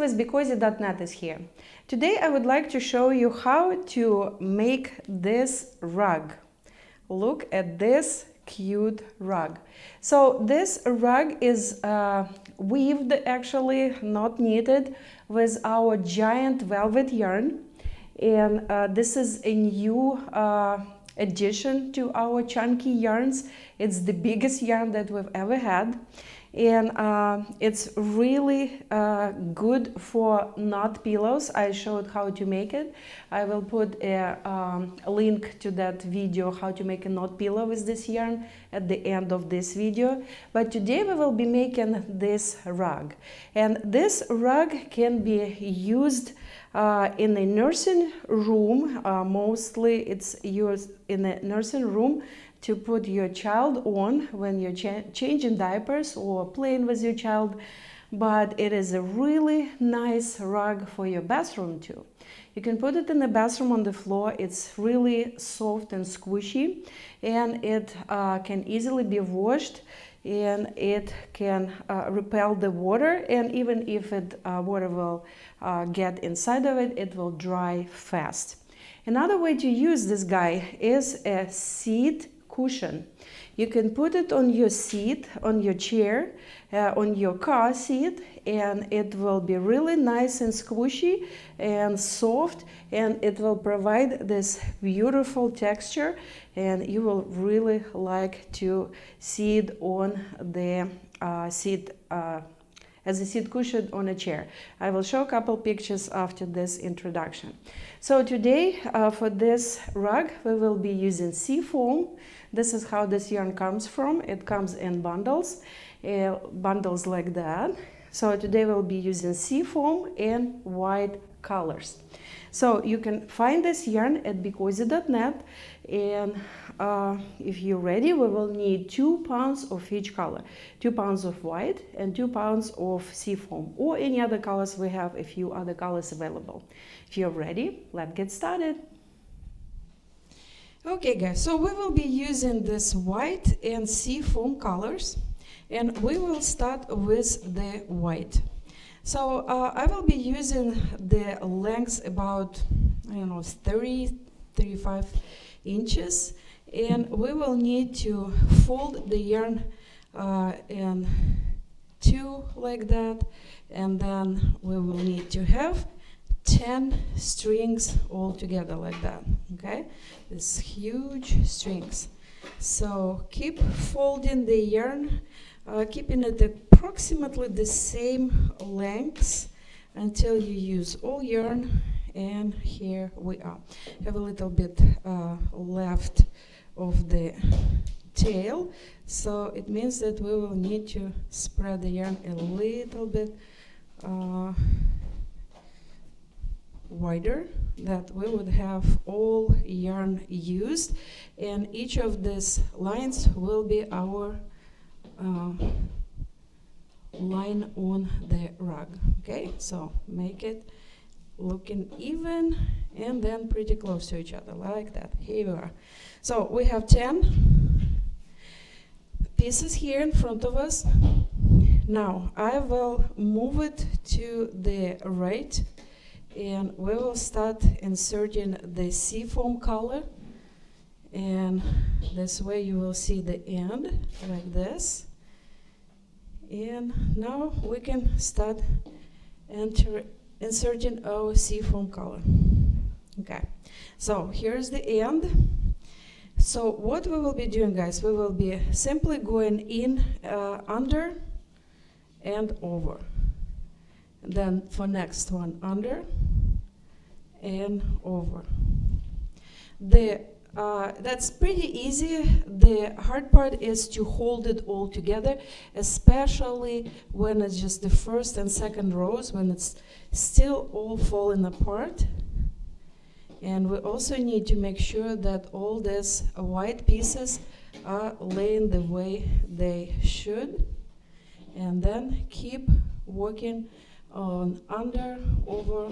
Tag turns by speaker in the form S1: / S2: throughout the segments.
S1: with Bikozy.net is here. Today I would like to show you how to make this rug. Look at this cute rug. So this rug is weaved, actually not knitted, with our giant velvet yarn, and this is a new addition to our chunky yarns. It's the biggest yarn that we've ever had, and it's really good for knot pillows. I showed how to make it. I will put a link to that video, how to make a knot pillow with this yarn, at the end of this video. But today we will be making this rug, and this rug can be used in a nursing room. Mostly it's used in a nursing room to put your child on when you're changing diapers or playing with your child, but it is a really nice rug for your bathroom too. You can put it in the bathroom on the floor. It's really soft and squishy, and it can easily be washed, and it can repel the water, and even if water will get inside of it, it will dry fast. Another way to use this guy is a seat cushion. You can put it on your seat, on your chair, on your car seat, and it will be really nice and squishy and soft, and it will provide this beautiful texture, and you will really like to see it on the seat as a seat cushion on a chair. I will show a couple pictures after this introduction. So today for this rug we will be using Seafoam. This is how this yarn comes from. It comes in bundles like that. So today we'll be using Seafoam and white colors. So you can find this yarn at Bikozy.net, and if you're ready, we will need 2 pounds of each color, 2 pounds of white and 2 pounds of Seafoam, or any other colors. We have a few other colors available. If you're ready, let's get started. Okay guys, so we will be using this white and Seafoam colors, and we will start with the white. So I will be using the length about, I don't know, 30-35 inches, and we will need to fold the yarn in two like that, and then we will need to have 10 strings all together like that. Okay, these huge strings. So keep folding the yarn, keeping it approximately the same length until you use all yarn, and here we are. Have a little bit left of the tail, so it means that we will need to spread the yarn a little bit wider, that we would have all yarn used, and each of these lines will be our line on the rug. Okay, so make it looking even and then pretty close to each other like that. Here we are. So we have 10 pieces here in front of us. Now I will move it to the right, and we will start inserting the Seafoam color, and this way you will see the end like this. And now we can start inserting our Seafoam color. Okay, so here's the end. So what we will be doing, guys, we will be simply going in under and over. And then for next one, under and over. That's pretty easy. The hard part is to hold it all together, especially when it's just the first and second rows, when it's still all falling apart. And we also need to make sure that all these white pieces are laying the way they should, and then keep working on under, over,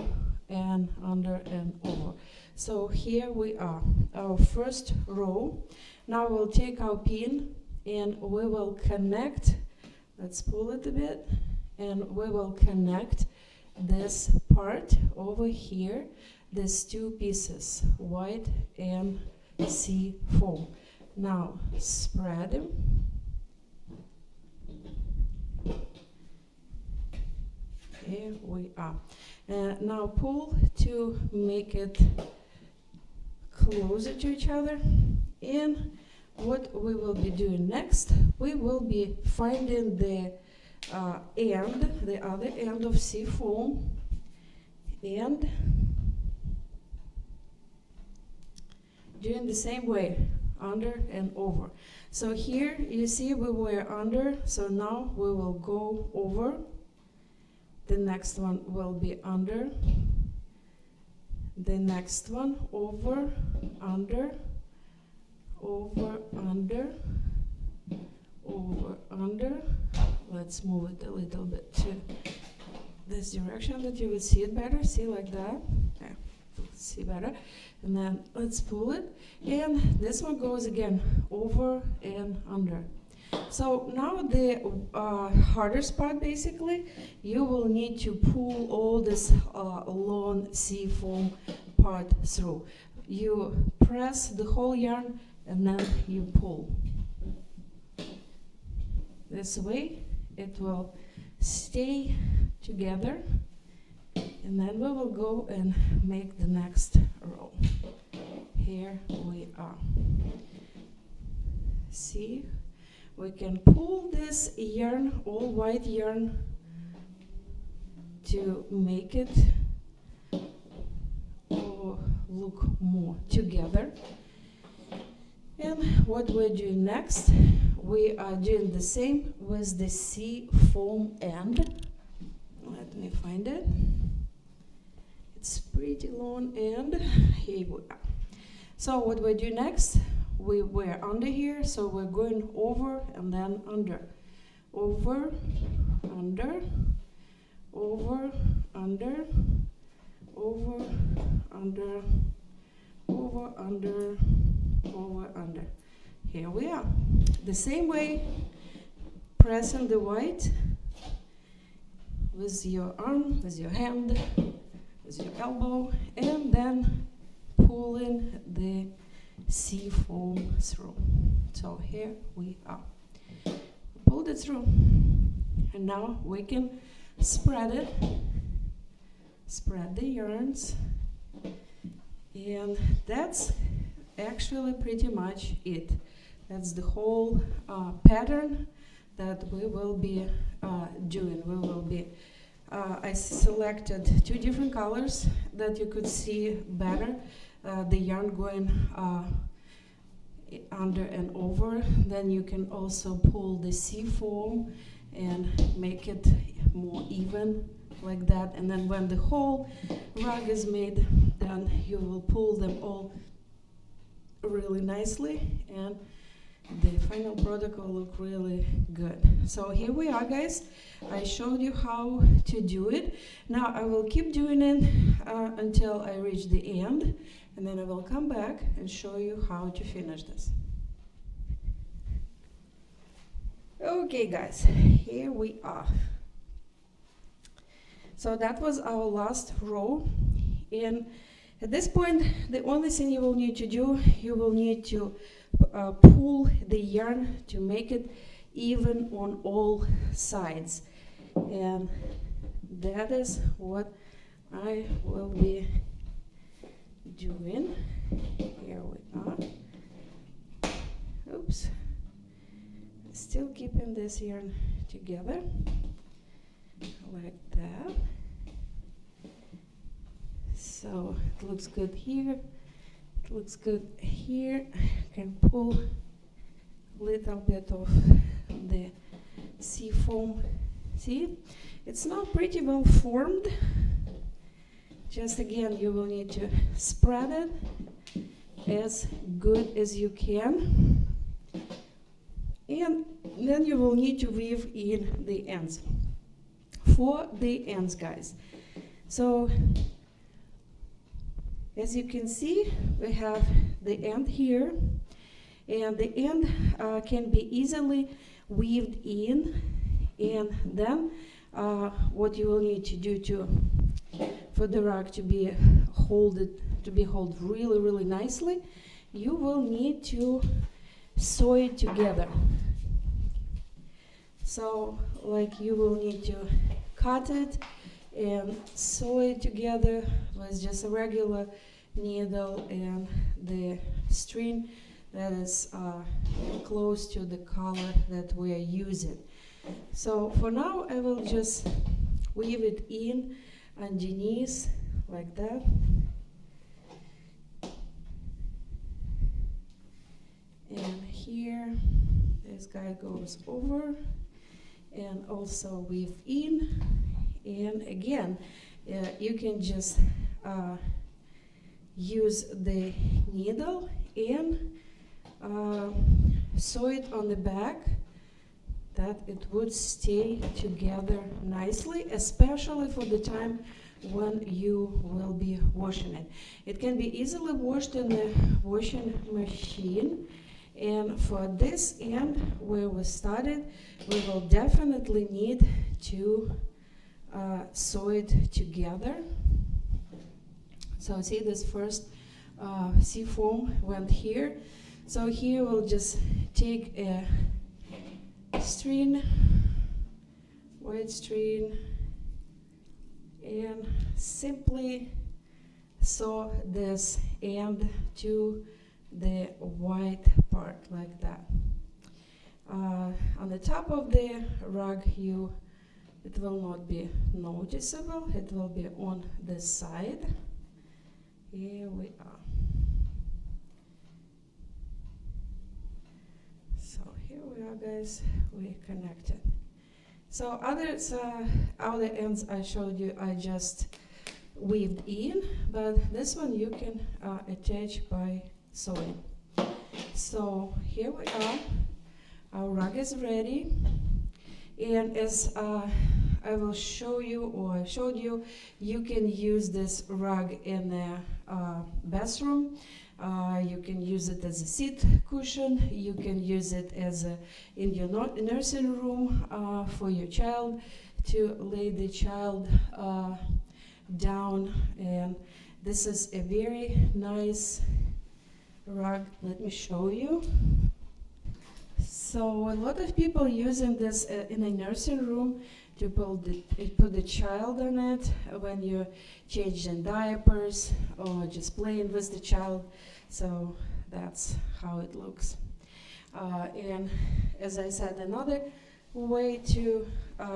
S1: and under and over. So here we are, our first row. Now we'll take our pin and we will connect. Let's pull it a bit, and we will connect this part over here, these two pieces, white and sea foam. Now spread them. Here we are. Now pull to make it closer to each other. And what we will be doing next, we will be finding the other end of sea foam, and doing the same way, under and over. So here you see we were under, so now we will go over. The next one will be under. The next one over, under, over, under, over, under. Let's move it a little bit to this direction that you would see it better. See, like that. Yeah, see better. And then let's pull it. And this one goes again over and under. So now the hardest part, basically, you will need to pull all this long sea foam part through. You press the whole yarn and then you pull. This way it will stay together, and then we will go and make the next row. Here we are. See? We can pull this yarn, all white yarn, to make it look more together. And what we're doing next, we are doing the same with the sea foam end. Let me find it. It's pretty long end. Here we are. So what we do next, we were under here, so we're going over and then under. Over, under, over, under, over, under, over, under, over, under. Here we are. The same way, pressing the white with your arm, with your hand, with your elbow, and then pulling the sea foam through. So here we are. Pulled it through, and now we can spread it. Spread the yarns, and that's actually pretty much it. That's the whole pattern that we will be doing. We will be. I selected two different colors that you could see better. The yarn going under and over. Then you can also pull the sea foam and make it more even like that. And then when the whole rug is made, then you will pull them all really nicely, and the final product will look really good. So here we are, guys. I showed you how to do it. Now I will keep doing it until I reach the end, and then I will come back and show you how to finish this. Okay, guys, here we are. So that was our last row, and at this point the only thing you will need to do, you will need to pull the yarn to make it even on all sides, and that is what I will be doing. Here we are. Oops. Still keeping this yarn together like that. So it looks good here. It looks good here. I can pull a little bit of the sea foam. See, it's now pretty well formed. Just again, you will need to spread it as good as you can. And then you will need to weave in the ends. For the ends, guys. So, as you can see, we have the end here, and the end can be easily weaved in, and then what you will need to do for the rug to be held really nicely, you will need to sew it together. So like you will need to cut it and sew it together with just a regular needle and the string that is close to the color that we are using. So for now I will just weave it in underneath like that. And here this guy goes over and also weave in, and again you can just use the needle and sew it on the back that it would stay together nicely, especially for the time when you will be washing it. It can be easily washed in the washing machine. And for this end where we started, we will definitely need to sew it together. So see, this first seam went here. So here we'll just take a string, white string, and simply sew this end to the white part like that. On the top of the rug, it will not be noticeable. It will be on this side. Here we are. So here we are, guys. We connected. So other ends I showed you, I just weaved in, but this one you can attach by sewing. So here we are, our rug is ready, and as I will show you, or I showed you, you can use this rug in the bathroom. You can use it as a seat cushion. You can use it as in your nursing room for your child, to lay the child down. And this is a very nice rug. Let me show you. So a lot of people using this in a nursing room to put the child on it when you're changing diapers or just playing with the child. So that's how it looks. And as I said, another way to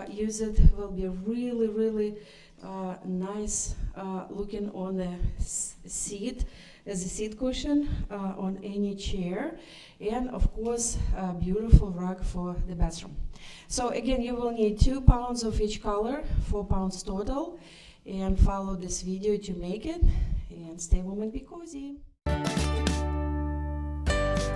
S1: use it will be really nice looking on the seat, as a seat cushion on any chair, and of course a beautiful rug for the bathroom. So again, you will need 2 pounds of each color, 4 pounds total, and follow this video to make it, and stay warm and be cozy.